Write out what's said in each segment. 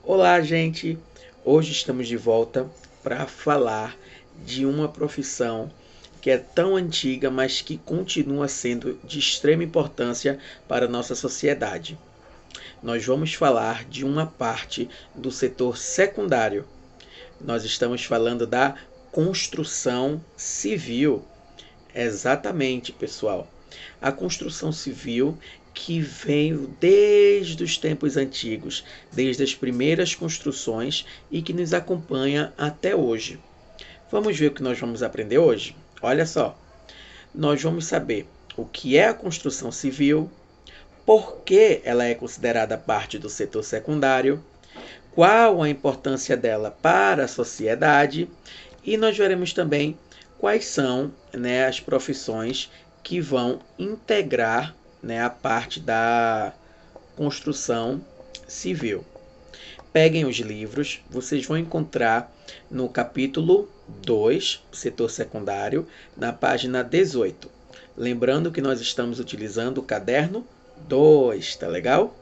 Olá, gente! Hoje estamos de volta para falar de uma profissão que é tão antiga, mas que continua sendo de extrema importância para a nossa sociedade. Nós vamos falar de uma parte do setor secundário. Nós estamos falando da construção civil. Exatamente, pessoal. A construção civil que veio desde os tempos antigos, desde as primeiras construções e que nos acompanha até hoje. Vamos ver o que nós vamos aprender hoje? Olha só, nós vamos saber o que é a construção civil, por que ela é considerada parte do setor secundário, qual a importância dela para a sociedade e nós veremos também quais são, as profissões que vão integrar, a parte da construção civil. Peguem os livros, vocês vão encontrar no capítulo 2, setor secundário, na página 18. Lembrando que nós estamos utilizando o caderno 2, tá legal?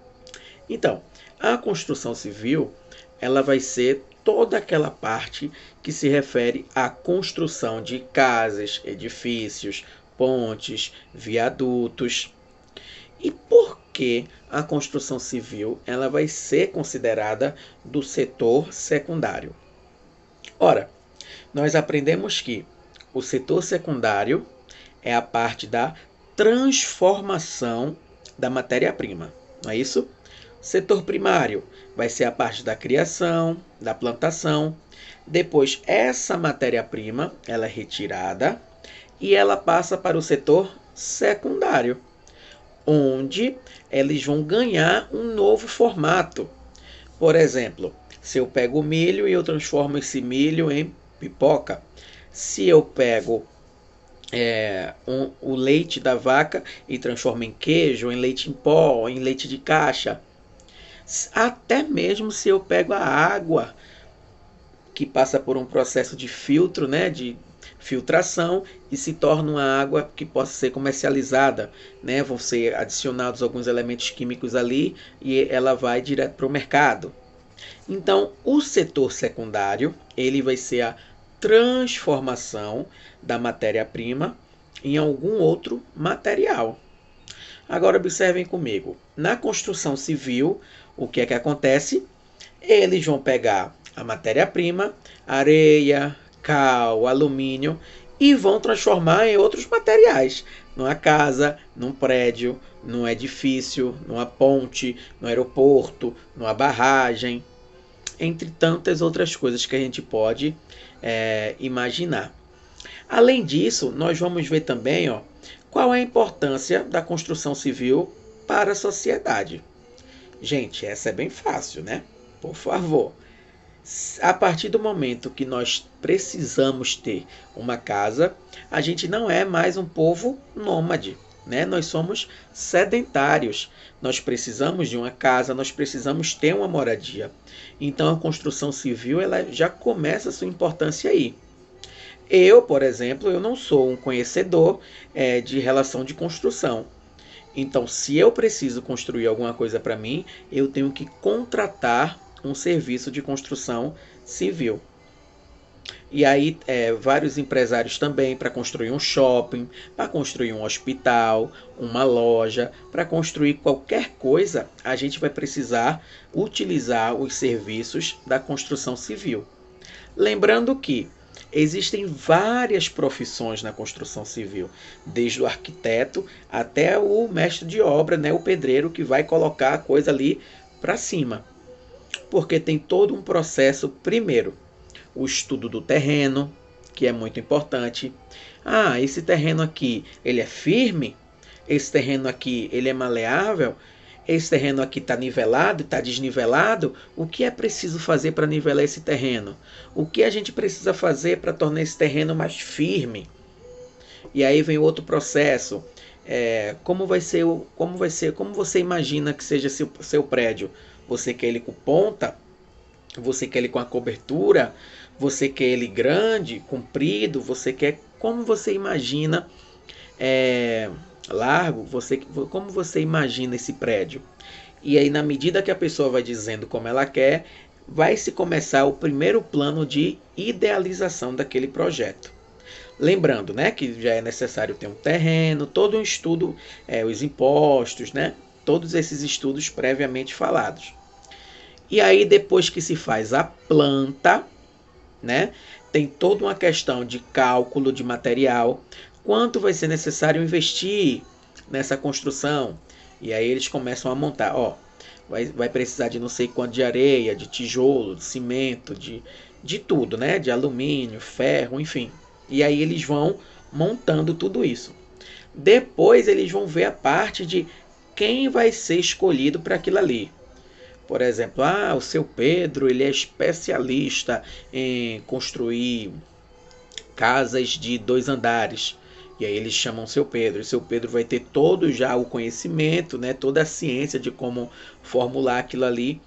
Então, a construção civil, ela vai ser toda aquela parte que se refere à construção de casas, edifícios, pontes, viadutos. E por que a construção civil ela vai ser considerada do setor secundário? Ora, nós aprendemos que o setor secundário é a parte da transformação da matéria-prima, não é isso? Setor primário vai ser a parte da criação, da plantação. Depois, essa matéria-prima ela é retirada e ela passa para o setor secundário, onde eles vão ganhar um novo formato. Por exemplo, se eu pego o milho e eu transformo esse milho em pipoca. Se eu pego o leite da vaca e transformo em queijo, em leite em pó, em leite de caixa. Até mesmo se eu pego a água que passa por um processo de filtro, de filtração e se torna uma água que possa ser comercializada, vão ser adicionados alguns elementos químicos ali e ela vai direto para o mercado. Então, o setor secundário, ele vai ser a transformação da matéria-prima em algum outro material. Agora observem comigo, na construção civil, o que é que acontece? Eles vão pegar a matéria-prima, areia, cal, alumínio e vão transformar em outros materiais. Numa casa, num prédio, num edifício, numa ponte, no aeroporto, numa barragem, entre tantas outras coisas que a gente pode imaginar. Além disso, nós vamos ver também qual é a importância da construção civil para a sociedade. Gente, essa é bem fácil, né? Por favor. A partir do momento que nós precisamos ter uma casa, a gente não é mais um povo nômade, Nós somos sedentários. Nós precisamos de uma casa, nós precisamos ter uma moradia. Então a construção civil ela já começa a sua importância aí. Eu, por exemplo, eu não sou um conhecedor de relação de construção. Então, se eu preciso construir alguma coisa para mim, eu tenho que contratar um serviço de construção civil. E aí, vários empresários também para construir um shopping, para construir um hospital, uma loja, para construir qualquer coisa, a gente vai precisar utilizar os serviços da construção civil. Lembrando que existem várias profissões na construção civil, desde o arquiteto até o mestre de obra, o pedreiro que vai colocar a coisa ali para cima. Porque tem todo um processo, primeiro, o estudo do terreno, que é muito importante. Esse terreno aqui, ele é firme? Esse terreno aqui, ele é maleável? Esse terreno aqui está nivelado, está desnivelado? O que é preciso fazer para nivelar esse terreno? O que a gente precisa fazer para tornar esse terreno mais firme? E aí vem outro processo. Como você imagina que seja seu prédio? Você quer ele com ponta? Você quer ele com a cobertura? Você quer ele grande, comprido? Como você imagina largo? Como você imagina esse prédio? E aí, na medida que a pessoa vai dizendo como ela quer, vai se começar o primeiro plano de idealização daquele projeto. Lembrando, né, que já é necessário ter um terreno, todo um estudo, os impostos, né, todos esses estudos previamente falados. E aí, depois que se faz a planta, né, tem toda uma questão de cálculo de material, quanto vai ser necessário investir nessa construção. E aí eles começam a montar, vai precisar de não sei quanto de areia, de tijolo, de cimento, de tudo, né? De alumínio, ferro, enfim. E aí eles vão montando tudo isso. Depois eles vão ver a parte de quem vai ser escolhido para aquilo ali. Por exemplo, o seu Pedro, ele é especialista em construir casas de 2 andares. E aí eles chamam seu Pedro. E seu Pedro vai ter todo já o conhecimento, né, toda a ciência de como formular aquilo ali.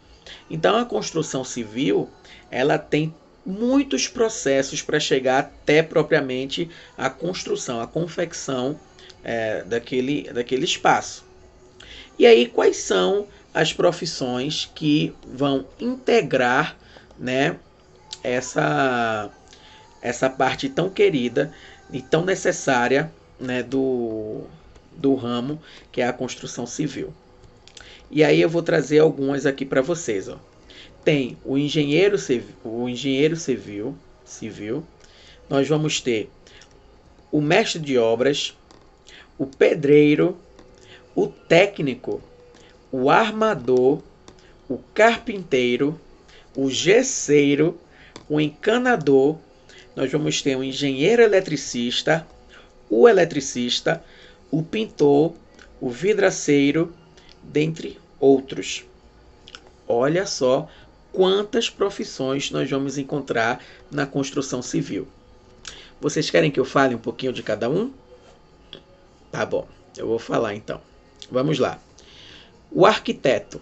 Então a construção civil, ela tem muitos processos para chegar até propriamente a construção, a confecção daquele espaço. E aí quais são as profissões que vão integrar, né, essa parte tão querida e tão necessária, né, do ramo, que é a construção civil. E aí eu vou trazer algumas aqui para vocês. Tem o engenheiro civil. Nós vamos ter o mestre de obras, o pedreiro, o técnico, o armador, o carpinteiro, o gesseiro, o encanador. Nós vamos ter o engenheiro eletricista, o eletricista, o pintor, o vidraceiro, dentre outros. Olha só quantas profissões nós vamos encontrar na construção civil. Vocês querem que eu fale um pouquinho de cada um? Tá bom, eu vou falar então. Vamos lá. O arquiteto.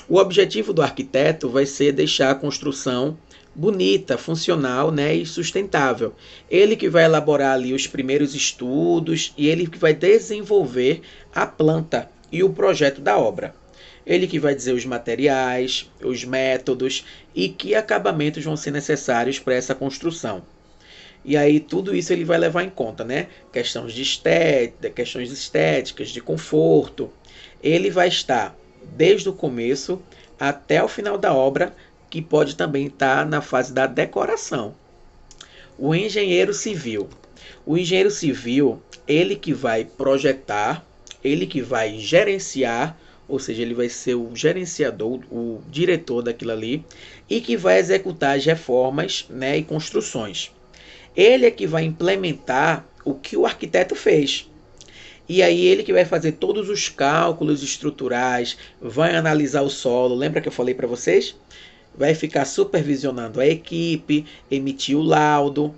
O objetivo do arquiteto vai ser deixar a construção bonita, funcional, né, e sustentável. Ele que vai elaborar ali os primeiros estudos e ele que vai desenvolver a planta e o projeto da obra. Ele que vai dizer os materiais, os métodos e que acabamentos vão ser necessários para essa construção. E aí tudo isso ele vai levar em conta, né? Questões estéticas, de conforto. Ele vai estar desde o começo até o final da obra, que pode também estar na fase da decoração. O engenheiro civil. O engenheiro civil, ele que vai projetar, ele que vai gerenciar, ou seja, ele vai ser o gerenciador, o diretor daquilo ali, e que vai executar as reformas, né, e construções. Ele é que vai implementar o que o arquiteto fez. E aí ele que vai fazer todos os cálculos estruturais, vai analisar o solo. Lembra que eu falei para vocês? Vai ficar supervisionando a equipe, emitir o laudo.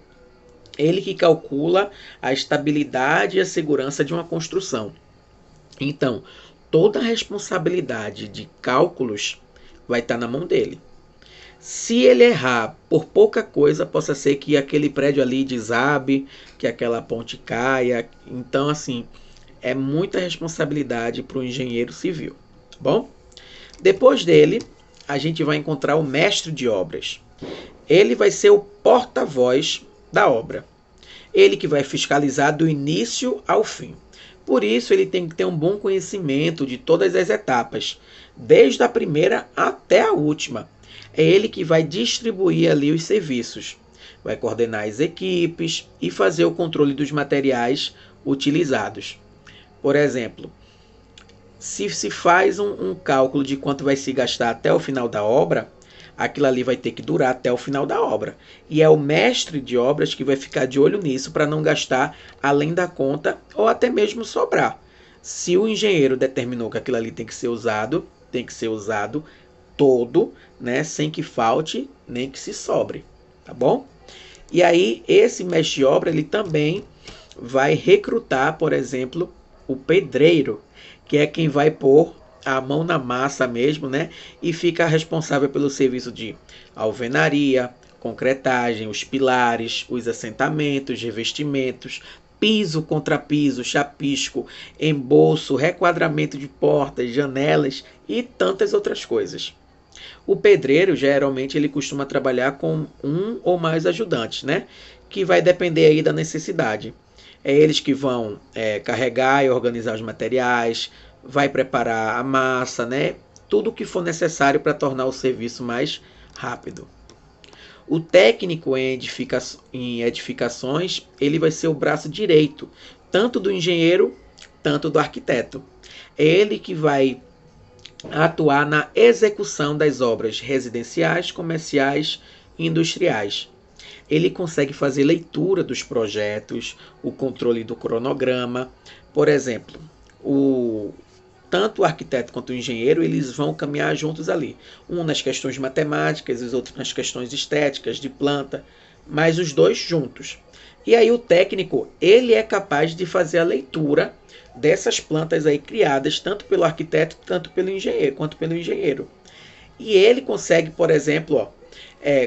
Ele que calcula a estabilidade e a segurança de uma construção. Então, toda a responsabilidade de cálculos vai estar na mão dele. Se ele errar por pouca coisa, possa ser que aquele prédio ali desabe, que aquela ponte caia. Então, assim, é muita responsabilidade para o engenheiro civil. Tá bom? Depois dele, a gente vai encontrar o mestre de obras. Ele vai ser o porta-voz da obra. Ele que vai fiscalizar do início ao fim. Por isso, ele tem que ter um bom conhecimento de todas as etapas, desde a primeira até a última. É ele que vai distribuir ali os serviços, vai coordenar as equipes e fazer o controle dos materiais utilizados. Por exemplo, se se faz um cálculo de quanto vai se gastar até o final da obra, aquilo ali vai ter que durar até o final da obra. E é o mestre de obras que vai ficar de olho nisso para não gastar além da conta ou até mesmo sobrar. Se o engenheiro determinou que aquilo ali tem que ser usado todo, né, sem que falte nem que se sobre, tá bom? E aí esse mestre de obra ele também vai recrutar, por exemplo, o pedreiro, que é quem vai pôr a mão na massa mesmo, né? E fica responsável pelo serviço de alvenaria, concretagem, os pilares, os assentamentos, revestimentos, piso, contrapiso, chapisco, embolso, requadramento de portas, janelas e tantas outras coisas. O pedreiro, geralmente, ele costuma trabalhar com um ou mais ajudantes, né? Que vai depender aí da necessidade. É eles que vão carregar e organizar os materiais, vai preparar a massa, né? Tudo o que for necessário para tornar o serviço mais rápido. O técnico em edificações, ele vai ser o braço direito, tanto do engenheiro, tanto do arquiteto. É ele que vai atuar na execução das obras residenciais, comerciais e industriais. Ele consegue fazer leitura dos projetos, o controle do cronograma. Por exemplo, tanto o arquiteto quanto o engenheiro, eles vão caminhar juntos ali. Um nas questões matemáticas, os outros nas questões estéticas, de planta, mas os dois juntos. E aí o técnico, ele é capaz de fazer a leitura dessas plantas aí criadas, tanto pelo arquiteto, tanto pelo engenheiro, quanto pelo engenheiro. E ele consegue, por exemplo,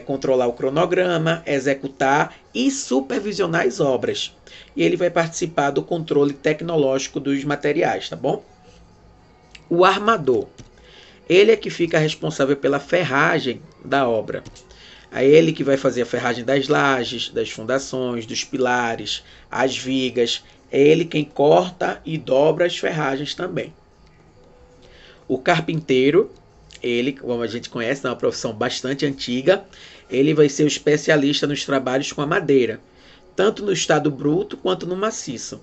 controlar o cronograma, executar e supervisionar as obras. E ele vai participar do controle tecnológico dos materiais, tá bom? O armador, ele é que fica responsável pela ferragem da obra. É ele que vai fazer a ferragem das lajes, das fundações, dos pilares, as vigas. É ele quem corta e dobra as ferragens também. O carpinteiro, ele, como a gente conhece, é uma profissão bastante antiga, ele vai ser o especialista nos trabalhos com a madeira, tanto no estado bruto quanto no maciço.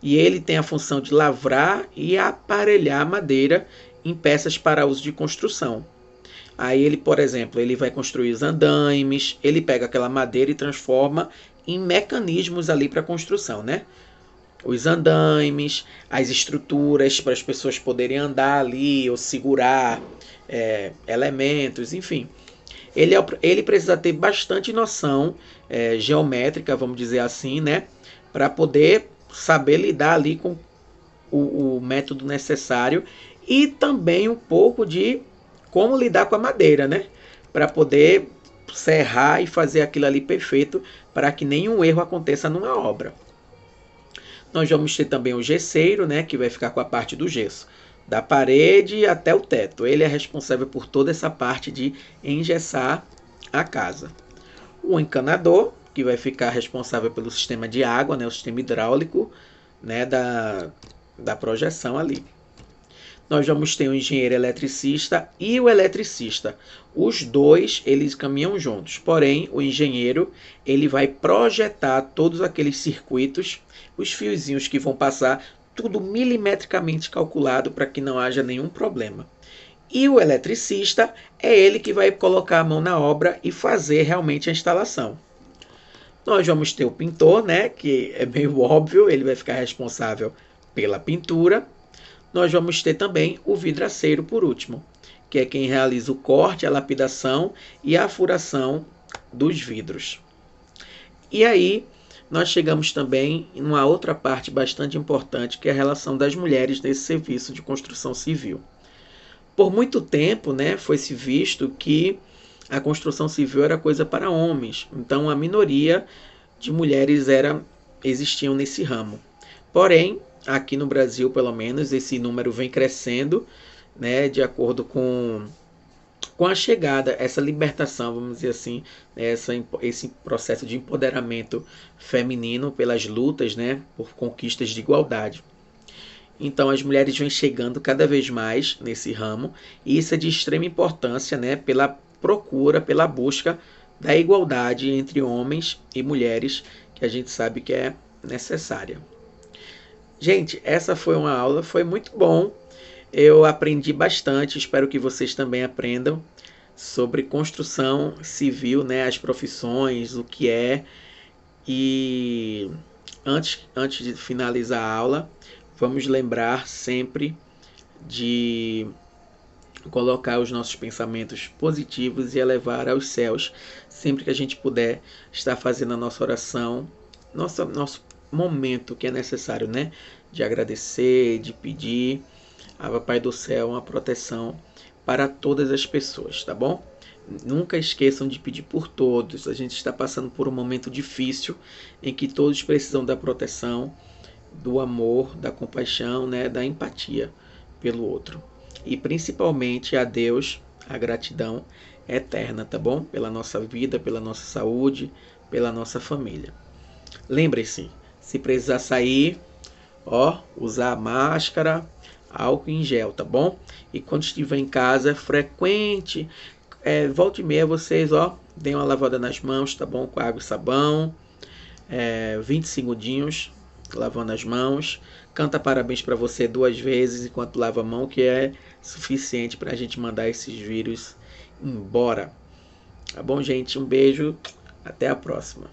E ele tem a função de lavrar e aparelhar a madeira em peças para uso de construção. Aí ele, por exemplo, ele vai construir os andaimes, ele pega aquela madeira e transforma em mecanismos ali para construção, né? Os andaimes, as estruturas para as pessoas poderem andar ali ou segurar elementos, enfim. Ele precisa ter bastante noção geométrica, vamos dizer assim, né? Para poder saber lidar ali com o método necessário e também um pouco de como lidar com a madeira, né? Para poder serrar e fazer aquilo ali perfeito para que nenhum erro aconteça numa obra. Nós vamos ter também o gesseiro, né? Que vai ficar com a parte do gesso, da parede até o teto. Ele é responsável por toda essa parte de engessar a casa. O encanador, que vai ficar responsável pelo sistema de água, né? O sistema hidráulico, né? Da projeção ali. Nós vamos ter o engenheiro eletricista e o eletricista. Os dois, eles caminham juntos. Porém, o engenheiro, ele vai projetar todos aqueles circuitos, os fiozinhos que vão passar, tudo milimetricamente calculado para que não haja nenhum problema. E o eletricista é ele que vai colocar a mão na obra e fazer realmente a instalação. Nós vamos ter o pintor, né, que é meio óbvio, ele vai ficar responsável pela pintura. Nós vamos ter também o vidraceiro por último, que é quem realiza o corte, a lapidação e a furação dos vidros. E aí nós chegamos também em uma outra parte bastante importante, que é a relação das mulheres nesse serviço de construção civil. Por muito tempo, né, foi-se visto que a construção civil era coisa para homens, então a minoria de mulheres existiam nesse ramo. Porém, aqui no Brasil, pelo menos, esse número vem crescendo, né, de acordo com a chegada, essa libertação, vamos dizer assim, esse processo de empoderamento feminino pelas lutas, né, por conquistas de igualdade. Então, as mulheres vêm chegando cada vez mais nesse ramo, e isso é de extrema importância, né, pela procura, pela busca da igualdade entre homens e mulheres, que a gente sabe que é necessária. Gente, essa foi uma aula, foi muito bom. Eu aprendi bastante, espero que vocês também aprendam sobre construção civil, né, as profissões, o que é. E antes de finalizar a aula, vamos lembrar sempre de colocar os nossos pensamentos positivos e elevar aos céus, sempre que a gente puder estar fazendo a nossa oração, nosso momento que é necessário, né? De agradecer, de pedir a Papai do Céu uma proteção para todas as pessoas, tá bom? Nunca esqueçam de pedir por todos. A gente está passando por um momento difícil em que todos precisam da proteção, do amor, da compaixão, né? Da empatia pelo outro. E principalmente a Deus, a gratidão eterna, tá bom? Pela nossa vida, pela nossa saúde, pela nossa família. Lembre-se, se precisar sair, usar máscara, álcool em gel, tá bom? E quando estiver em casa, frequente, volta e meia vocês, deem uma lavada nas mãos, tá bom? Com água e sabão, 20 segundinhos lavando as mãos. Canta parabéns para você 2 vezes enquanto lava a mão, que é suficiente para a gente mandar esses vírus embora. Tá bom, gente? Um beijo, até a próxima.